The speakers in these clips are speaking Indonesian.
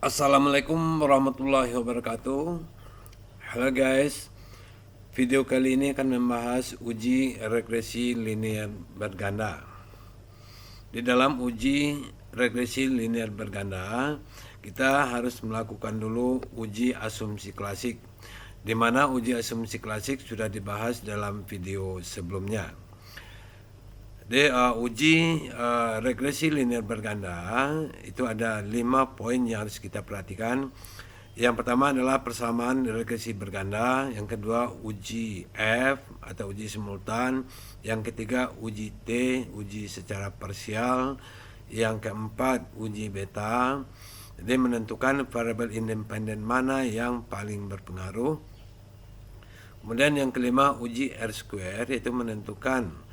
Assalamualaikum warahmatullahi wabarakatuh. Halo guys, video kali ini akan membahas uji regresi linear berganda. Di dalam uji regresi linear berganda, kita harus melakukan dulu uji asumsi klasik, di mana uji asumsi klasik sudah dibahas dalam video sebelumnya. Di uji regresi linear berganda itu ada 5 poin yang harus kita perhatikan. Yang pertama adalah persamaan regresi berganda, yang kedua uji F atau uji simultan, yang ketiga uji T, uji secara parsial, yang keempat uji beta. Jadi menentukan variabel independen mana yang paling berpengaruh. Kemudian yang kelima uji R-square, yaitu menentukan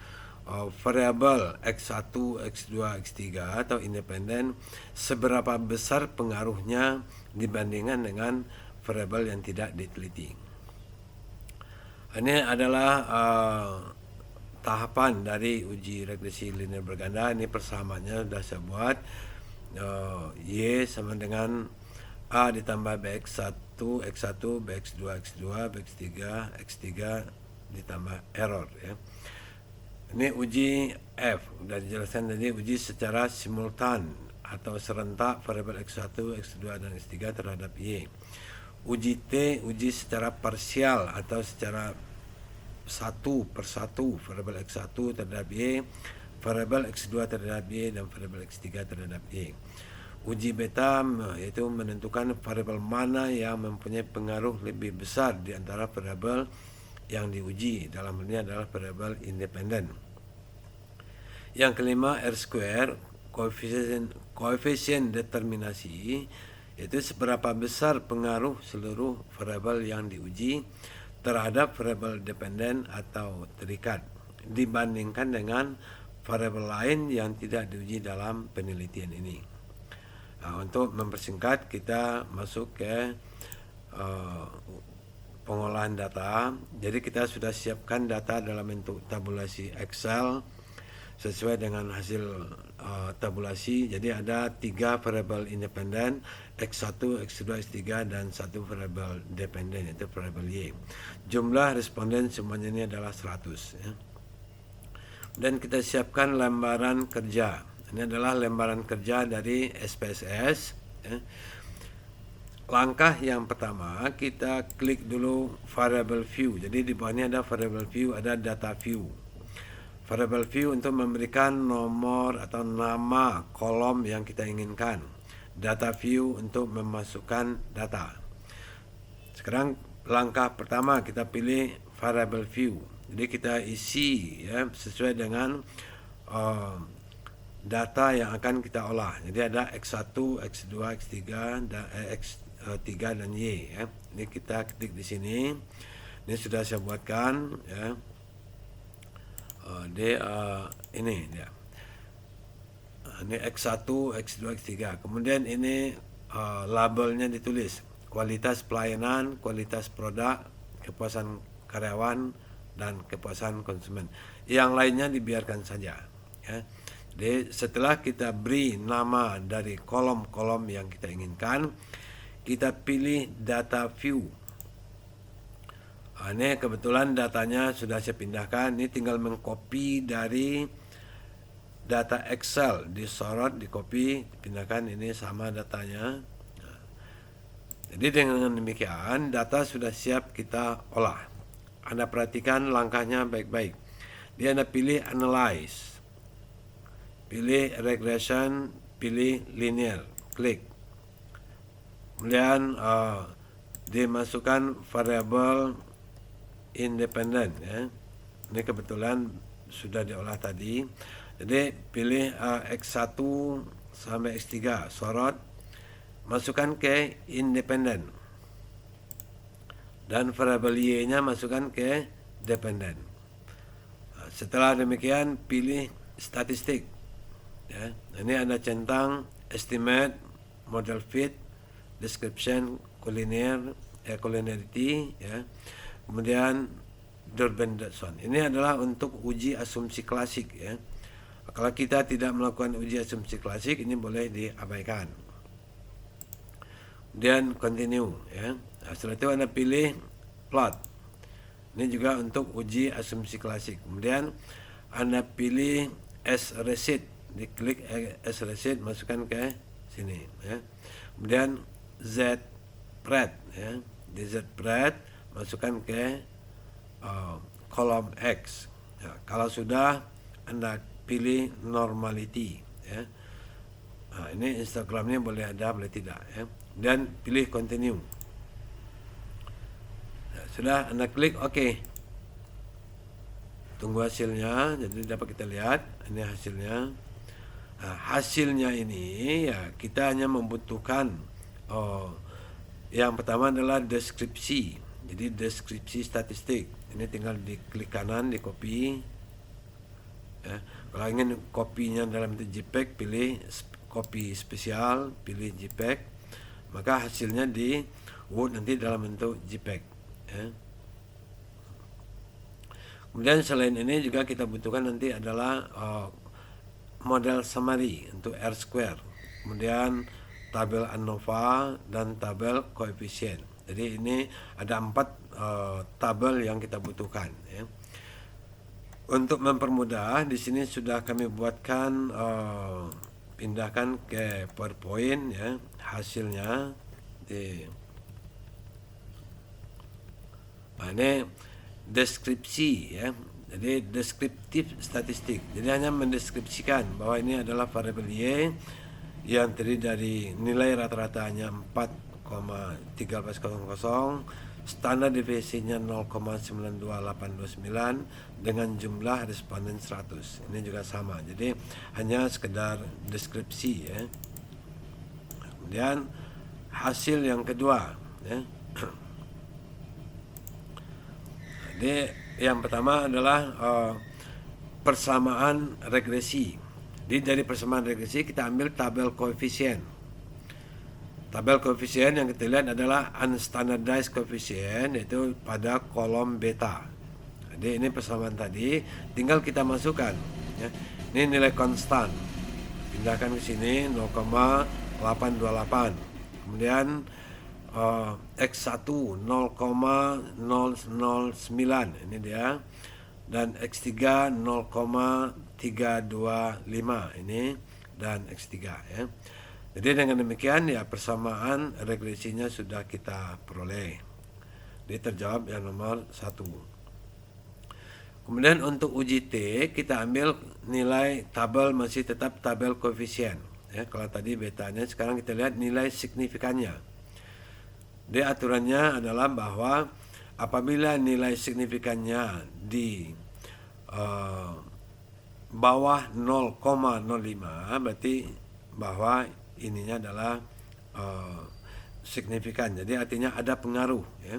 variabel X1, X2, X3 atau independen seberapa besar pengaruhnya dibandingkan dengan variabel yang tidak diteliti. Ini adalah tahapan dari uji regresi linear berganda. Ini persamaannya sudah saya buat. Y sama dengan A ditambah BX1, X1, BX2, X2, BX3, X3 ditambah error ya. Ini uji F, sudah dijelaskan tadi, uji secara simultan atau serentak variabel X1, X2, dan X3 terhadap Y. Uji T, uji secara parsial atau secara satu per satu variabel X1 terhadap Y, variabel X2 terhadap Y, dan variabel X3 terhadap Y. Uji beta yaitu menentukan variabel mana yang mempunyai pengaruh lebih besar di antara variabel yang diuji, dalam hal ini adalah variabel independen. Yang kelima R-square, koefisien determinasi, yaitu seberapa besar pengaruh seluruh variabel yang diuji terhadap variabel dependen atau terikat dibandingkan dengan variabel lain yang tidak diuji dalam penelitian ini. Nah, untuk mempersingkat, kita masuk ke pengolahan data. Jadi kita sudah siapkan data dalam bentuk tabulasi Excel sesuai dengan hasil tabulasi. Jadi ada 3 variabel independen, X1, X2, X3, dan 1 variabel dependen, yaitu variabel Y. Jumlah responden semuanya ini adalah 100 ya. Dan kita siapkan lembaran kerja. Ini adalah lembaran kerja dari SPSS ya. Langkah yang pertama, kita klik dulu variable view. Jadi di bawahnya ada variable view, ada data view. Variable view untuk memberikan nomor atau nama kolom yang kita inginkan. Data view untuk memasukkan data. Sekarang langkah pertama, kita pilih variable view. Jadi kita isi ya sesuai dengan data yang akan kita olah. Jadi ada X1, X2, X3, dan X3 dan Y ya. Ini kita ketik di sini. Ini sudah saya buatkan ya. Ini dia. Ini X1, X2, X3. Kemudian ini labelnya ditulis kualitas pelayanan, kualitas produk, kepuasan karyawan, dan kepuasan konsumen. Yang lainnya dibiarkan saja ya. Jadi setelah kita beri nama dari kolom-kolom yang kita inginkan, kita pilih data view. Ini kebetulan datanya sudah saya pindahkan. Ini tinggal mengcopy dari data Excel, disorot, dicopy, dipindahkan. Ini sama datanya. Jadi dengan demikian data sudah siap kita olah. Anda perhatikan langkahnya baik-baik. Dia Anda pilih analyze, pilih regression, pilih linear, klik. Kemudian dimasukkan variabel independen ya. Ini kebetulan sudah diolah tadi. Jadi pilih X1 sampai X3, sorot, masukkan ke independen. Dan variabel Y-nya masukkan ke dependen. Setelah demikian pilih statistik ya. Ini Anda centang estimate, model fit, description, collinearity ya. Kemudian Durbin-Dodson. Ini adalah untuk uji asumsi klasik ya. Kalau kita tidak melakukan uji asumsi klasik, ini boleh diabaikan. dan continue ya. Setelah itu Anda pilih plot. Ini juga untuk uji asumsi klasik. Kemudian Anda pilih as receipt, diklik as receipt, masukkan ke sini ya. Kemudian Z pred ya, di Z pred masukkan ke kolom X ya. Kalau sudah Anda pilih normality ya. Nah, ini Instagramnya boleh ada boleh tidak ya. Dan pilih continue. Nah, sudah Anda klik OK. Tunggu hasilnya. Jadi dapat kita lihat ini hasilnya. Nah, hasilnya ini ya kita hanya membutuhkan yang pertama adalah deskripsi. Jadi deskripsi statistik. Ini tinggal diklik kanan, di copy. Ya. Kalau ingin kopinya dalam bentuk JPEG, pilih copy spesial, pilih JPEG. Maka hasilnya di Word nanti dalam bentuk JPEG. Ya. Kemudian selain ini juga kita butuhkan nanti adalah model summary untuk R-square. Kemudian tabel ANOVA dan tabel koefisien. Jadi ini ada 4 tabel yang kita butuhkan ya. Untuk mempermudah, di sini sudah kami buatkan pindahkan ke PowerPoint ya hasilnya ini deskripsi ya. Jadi deskriptif statistik. Jadi hanya mendeskripsikan bahwa ini adalah variabel Y yang terdiri dari nilai rata-ratanya 4,1300, standar deviasinya 0,92829 dengan jumlah responden 100. Ini juga sama. Jadi hanya sekedar deskripsi ya. Kemudian hasil yang kedua ya. Jadi yang pertama adalah persamaan regresi. Jadi dari persamaan regresi kita ambil tabel koefisien. Tabel koefisien yang kita lihat adalah unstandardized coefficient, yaitu pada kolom beta. Jadi ini persamaan tadi, tinggal kita masukkan. Ya. Ini nilai konstan. Pindahkan ke sini 0,828. Kemudian X1 0,009 ini dia, dan X3 0,325 ini, dan X3 ya. Jadi dengan demikian ya persamaan regresinya sudah kita peroleh. Dia terjawab yang nomor 1. Kemudian untuk uji T kita ambil nilai tabel masih tetap tabel koefisien. Ya, kalau tadi betanya, sekarang kita lihat nilai signifikannya. Dia aturannya adalah bahwa apabila nilai signifikannya di bawah 0,05 berarti bahwa ininya adalah signifikan. Jadi artinya ada pengaruh ya.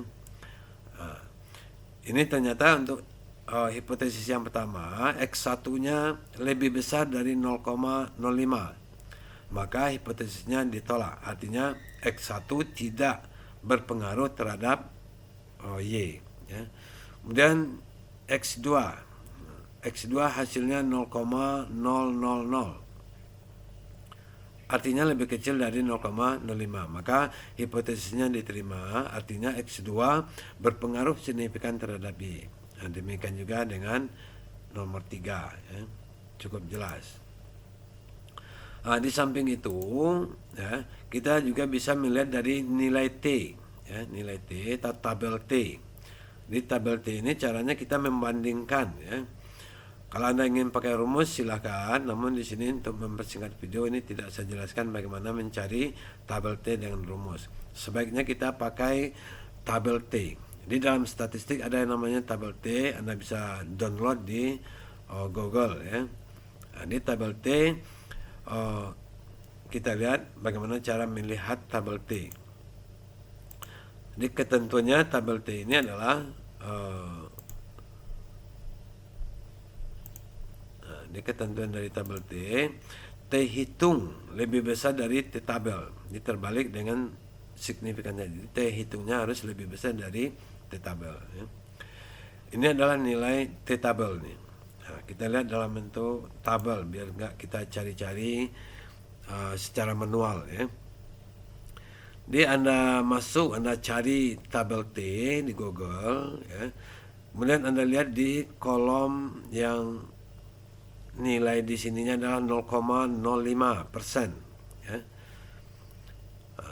Ini ternyata untuk hipotesis yang pertama, X1-nya lebih besar dari 0,05. Maka hipotesisnya ditolak. Artinya X1 tidak berpengaruh terhadap Y ya. Kemudian X2 hasilnya 0,000. Artinya lebih kecil dari 0,05. Maka hipotesisnya diterima, artinya X2 berpengaruh signifikan terhadap Y. Nah, demikian juga dengan nomor 3 ya. Cukup jelas. Nah, di samping itu ya, kita juga bisa melihat dari nilai T ya, nilai T atau tabel T. Di tabel T ini caranya kita membandingkan ya. Kalau Anda ingin pakai rumus silakan, namun di sini untuk mempersingkat video ini tidak saya jelaskan bagaimana mencari tabel T dengan rumus. Sebaiknya kita pakai tabel T. Di dalam statistik ada yang namanya tabel T, Anda bisa download di Google ya. Nah, di tabel T kita lihat bagaimana cara melihat tabel T. Di ketentuannya tabel T ini adalah di ketentuan dari tabel T, T hitung lebih besar dari T tabel. Ini terbalik dengan signifikannya. Jadi T hitungnya harus lebih besar dari T tabel ya. Ini adalah nilai T tabel nih. Nah, kita lihat dalam bentuk tabel biar nggak kita cari-cari secara manual ya. Jadi Anda masuk, Anda cari tabel T di Google, ya. Kemudian Anda lihat di kolom yang nilai di sininya adalah 0,05%, ya.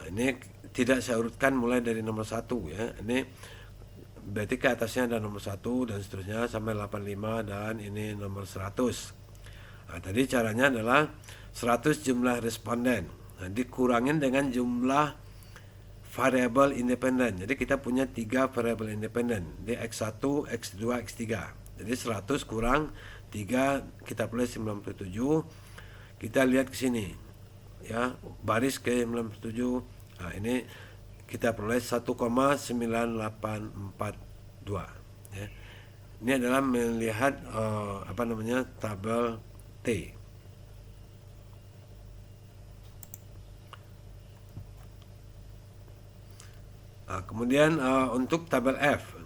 Ini tidak saya urutkan mulai dari nomor 1, ya. Ini berarti ke atasnya ada nomor 1 dan seterusnya sampai 85 dan ini nomor 100. Tadi caranya adalah 100 jumlah responden. Dikurangin dengan jumlah variabel independen. Jadi kita punya 3 variabel independen. Di X1, X2, X3. Jadi 100 kurang 3 kita peroleh 97. Kita lihat ke sini. Ya, baris ke 97. Ini kita peroleh 1,9842. Ya. Ini adalah melihat tabel T. Kemudian untuk tabel F,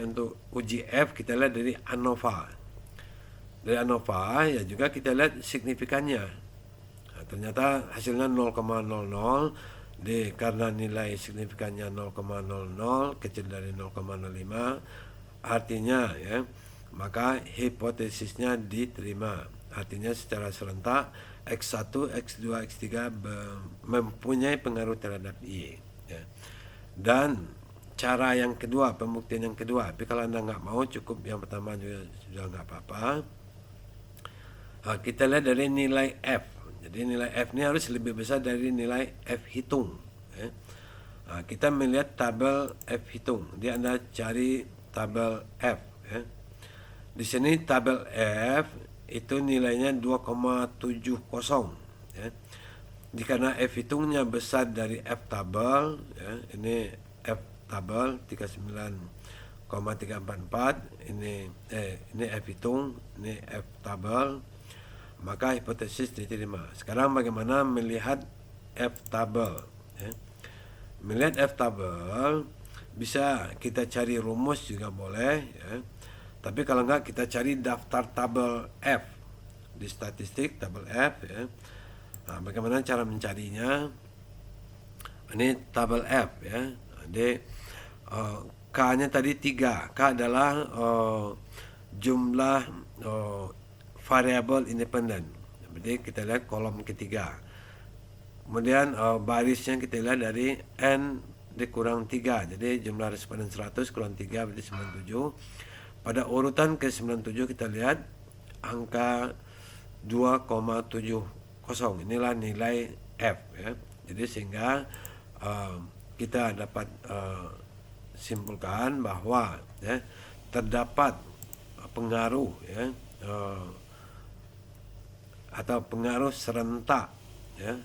untuk uji F kita lihat dari ANOVA. Dari ANOVA ya juga kita lihat signifikannya. Ternyata hasilnya 0,00. Karena nilai signifikannya 0,00 kecil dari 0,05, artinya ya maka hipotesisnya diterima. Artinya secara serentak X1, X2, X3 mempunyai pengaruh terhadap Y, ya. Dan cara yang kedua, pembuktian yang kedua, tapi kalau Anda nggak mau cukup yang pertama juga sudah nggak apa-apa. Kita lihat dari nilai F. Jadi nilai F ini harus lebih besar dari nilai F hitung, ya. Kita melihat tabel F hitung. Jadi Anda cari tabel F, ya. Di sini tabel F itu nilainya 2,70, ya. Karena F hitungnya besar dari F tabel, ya. Ini F tabel 39,344. Ini F hitung, ini F tabel. Maka hipotesis diterima. Sekarang bagaimana melihat F tabel, ya. Melihat F tabel bisa kita cari rumus juga boleh, ya. Tapi kalau enggak kita cari daftar tabel F di statistik tabel F, ya. Bagaimana cara mencarinya? Ini tabel F, ya. Jadi K-nya tadi 3. K adalah jumlah variabel independen. Jadi kita lihat kolom ketiga. Kemudian barisnya kita lihat dari N dikurang 3. Jadi jumlah responden 100 kurang 3 berarti 97. Pada urutan ke 97 kita lihat angka 2,70. Inilah nilai F, ya. Jadi sehingga kita dapat simpulkan bahwa, ya, terdapat pengaruh, ya, atau pengaruh serentak, ya,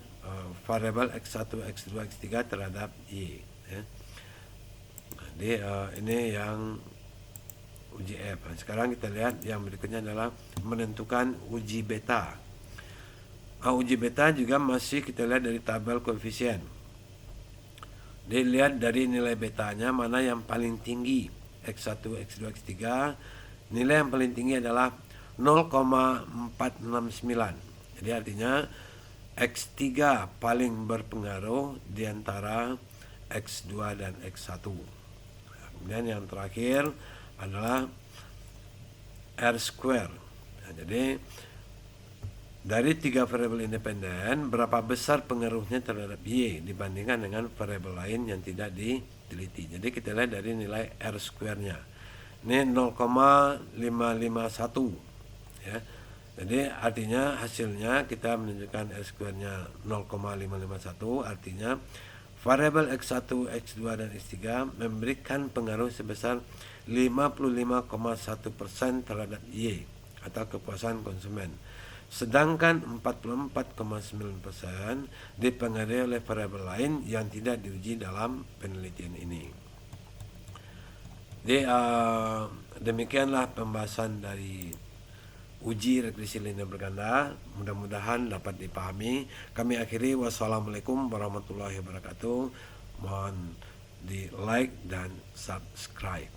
variabel X1, X2, X3 terhadap Y, ya. Jadi ini yang uji F. Sekarang kita lihat yang berikutnya adalah menentukan uji beta. Uji beta juga masih kita lihat dari tabel koefisien. Dilihat dari nilai betanya mana yang paling tinggi, X1, X2, X3. Nilai yang paling tinggi adalah 0,469. Jadi artinya X3 paling berpengaruh di antara X2 dan X1. Kemudian yang terakhir adalah R square. Jadi dari 3 variabel independen, berapa besar pengaruhnya terhadap Y dibandingkan dengan variabel lain yang tidak diteliti. Jadi kita lihat dari nilai R square-nya. Ini 0,551, ya. Jadi artinya hasilnya kita menunjukkan R square-nya 0,551, artinya variabel X1, X2 dan X3 memberikan pengaruh sebesar 55,1% terhadap Y atau kepuasan konsumen. Sedangkan 44,9% dipengaruhi oleh variabel lain yang tidak diuji dalam penelitian ini. Jadi demikianlah pembahasan dari uji regresi linear berganda. Mudah-mudahan dapat dipahami. Kami akhiri, wassalamualaikum warahmatullahi wabarakatuh. Mohon di like dan subscribe.